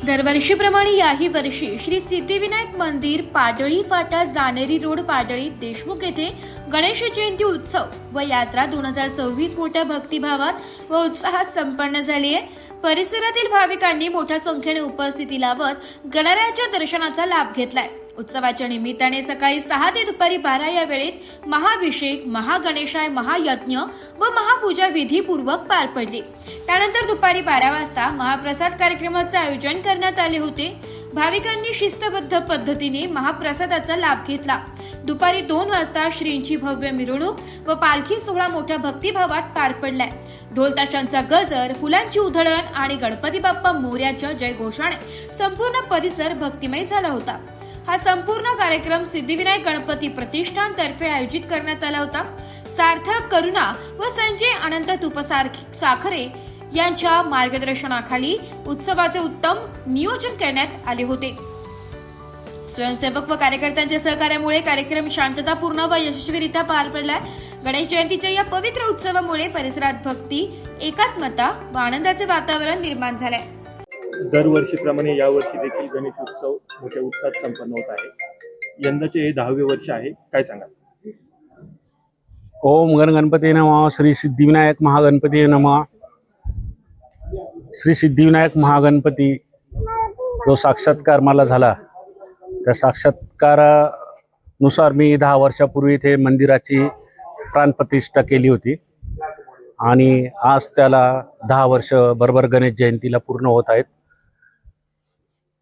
दरवर्षीप्रमाणे याही वर्षी श्री सिद्धिविनायक मंदिर पाडळी फाटा जानेरी रोड पाडळी देशमुख येथे गणेश जयंती उत्सव व यात्रा 2026 मोठ्या भक्तिभावात व उत्साहात संपन्न झाली आहे। परिसरातील भाविकांनी मोठ्या संख्येने उपस्थिती लावत गणरायाच्या दर्शनाचा लाभ घेतलाय। उत्सवाच्या निमित्ताने सकाळी 6 ते दुपारी 12 या वेळेत महाभिषेक, महागणेशाय महायज्ञ व महापूजा विधीपूर्वक पार पडली। त्यानंतर दुपारी 12 वाजता महाप्रसाद कार्यक्रमाचे आयोजन करण्यात आले होते। भाविकांनी शिस्तबद्ध पद्धतीने महाप्रसादाचा लाभ घेतला। दुपारी 2 वाजता श्रींची भव्य मिरवणूक व पालखी सोहळा मोठ्या भक्तिभावात पार पडलाय। ढोल ताशांचा गजर, फुलांची उधळण आणि गणपती बाप्पा मोरयाच्या जयघोषाने संपूर्ण परिसर भक्तिमय झाला होता। हा संपूर्ण कार्यक्रम सिद्धिविनायक गणपती प्रतिष्ठान तर्फे आयोजित करण्यात आला होता। सार्थक करुणा व संजय अनंत तुपसाखरे यांच्या मार्गदर्शनाखाली उत्सवाचे उत्तम नियोजन करण्यात आले होते। स्वयंसेवक व कार्यकर्त्यांच्या सहकार्यामुळे कार्यक्रम शांततापूर्ण व यशस्वीरित्या पार पडलाय। गणेश जयंतीच्या या पवित्र उत्सवामुळे परिसरात भक्ती, एकात्मता व आनंदाचे वातावरण निर्माण झाले। दरवर्षीप्रमाणे यावर्षी देखील गणेश उत्सव मोठ्या उत्साहात संपन्न होत आहे। यंदाचे हे 10वे वर्ष आहे, काय सांगा? ओम गण गणपती नमः। श्री सिद्धिविनायक महागणपती नमः। श्री सिद्धिविनायक महागणपती जो साक्षात्कार मला झाला, त्या साक्षात्कारानुसार मी 10 वर्षापूर्वी इथे मंदिराची प्राणप्रतिष्ठा केली होती आणि आज त्याला 10 वर्ष बरोबर गणेश जयंतीला पूर्ण होत आहेत।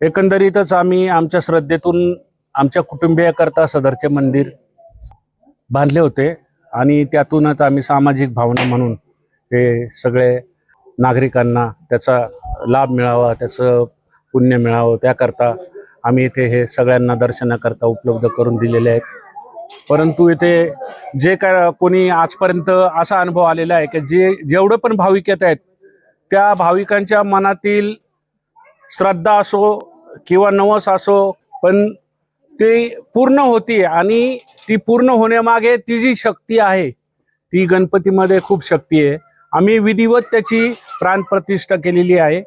एकंदरीतच आम्ही आमच्या श्रद्धेतून आमच्या कुटुंबियाकरता सदरचे मंदिर बांधले होते आणि त्यातूनच आम्ही सामाजिक भावना म्हणून हे सगळे नागरिकांना त्याचा लाभ मिळावा, त्याचं पुण्य मिळावं, त्याकरता आम्ही इथे हे सगळ्यांना दर्शनाकरता उपलब्ध करून दिलेले आहेत। परंतु इथे जे काय कोणी आजपर्यंत असा अनुभव आलेला आहे की जेवढे पण भाविक येत आहेत त्या भाविकांच्या मनातील श्रद्धा असो किंवा नवस असो, पण ते पूर्ण होती आणि ती पूर्ण होण्यामागे ती जी शक्ती आहे ती गणपतीमध्ये खूप शक्ती आहे। आम्ही विधिवत त्याची प्राणप्रतिष्ठा केलेली आहे।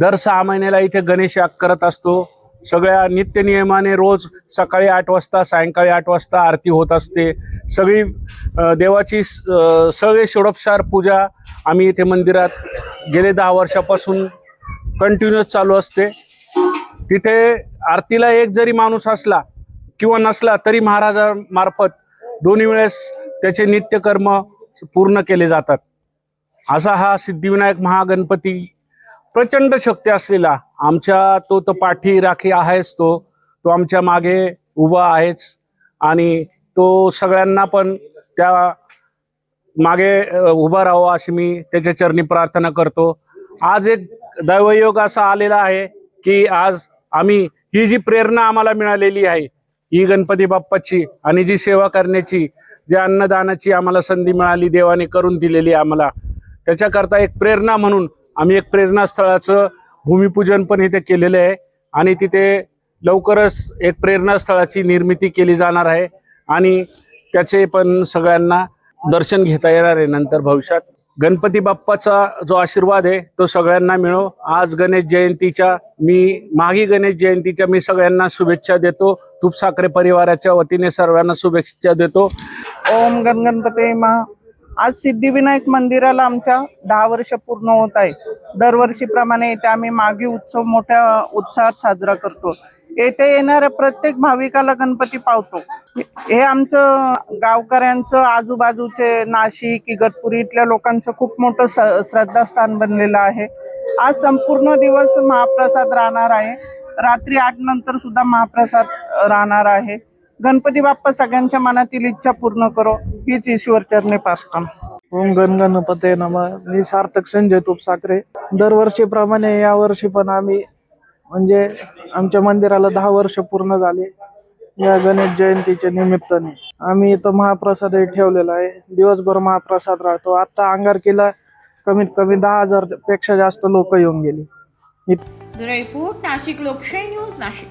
दर 6 महिन्याला इथे गणेश याग करत असतो। सगळ्या नित्य नियमाने रोज सकाळी 8 वाजता सायंकाळी 8 वाजता आरती होत असते। सगळी देवाची सगळे षोडोपचार पूजा आम्ही इथे मंदिरात गेले 10 वर्षापासून कंटिन्यूस चालू असते। तिथे आरतीला एक जरी माणूस असला किंवा नसला तरी महाराजांमार्फत दोन्ही वेळेस त्याचे नित्यकर्म पूर्ण केले जातात। असा हा सिद्धिविनायक महागणपती प्रचंड शक्ती असलेला आमच्या तो पाठी राखी आहेच, तो आमच्या मागे उभा आहेच आणि तो सगळ्यांना पण त्या मागे उभा राहावा अशी मी त्याच्या चरणी प्रार्थना करतो। आज एक दैवयोग असा आलेला आहे की आज आम्ही ही जी प्रेरणा आम्हाला मिळालेली आहे ही गणपती बाप्पाची आणि जी सेवा करण्याची, जी अन्नदानाची आम्हाला संधी मिळाली, देवाने करून दिलेली आम्हाला, त्याच्याकरता एक प्रेरणा म्हणून आम्ही एक प्रेरणास्थळाचं भूमिपूजन पण इथे केलेलं आहे आणि तिथे लवकरच एक प्रेरणास्थळाची निर्मिती केली जाणार आहे आणि त्याचे पण सगळ्यांना दर्शन घेता येणार आहे नंतर भविष्यात। गणपती बाप्पाचा जो आशीर्वाद आहे तो सगळ्यांना मिळो। आज गणेश जयंतीच्या माघी गणेश जयंतीच्या मी सगळ्यांना शुभेच्छा देतो। तुपसाखरे परिवाराच्या वतीने सर्वांना शुभेच्छा देतो। ओम गण गणपती नमः। आज सिद्धिविनायक मंदिराला आमच्या 10 वर्ष पूर्ण होत आहे। दरवर्षीप्रमाणे इथे आम्ही माघी उत्सव मोठ्या उत्साहात साजरा करतो। येथे येणाऱ्या प्रत्येक भाविकाला गणपती पावतो। हे आमचं गावकऱ्यांचं, आजूबाजूचे नाशिक, इगतपुरी इथल्या लोकांचं खूप मोठं श्रद्धास्थान बनलेलं आहे। आज संपूर्ण दिवस महाप्रसाद राहणार आहे। रात्री 8 नंतर सुद्धा महाप्रसाद राहणार आहे। गणपती बाप्पा सगळ्यांच्या मनातील इच्छा पूर्ण करो हीच ईश्वर चरणी प्रार्थना। ओम गण गणपते नमः। मी सार्थक संजय तुपसाखरे। दरवर्षीप्रमाणे यावर्षी पण आम्ही म्हणजे आमच्या मंदिराला 10 वर्ष पूर्ण झाले। या गणेश जयंतीच्या निमित्ताने आम्ही इथं महाप्रसाद ठेवलेला आहे। दिवसभर महाप्रसाद राहतो। आता अंगारकीला कमीत कमी 10,000 पेक्षा जास्त लोक येऊन गेले। रिपोर्ट नाशिक लोकशाही न्यूज नाशिक।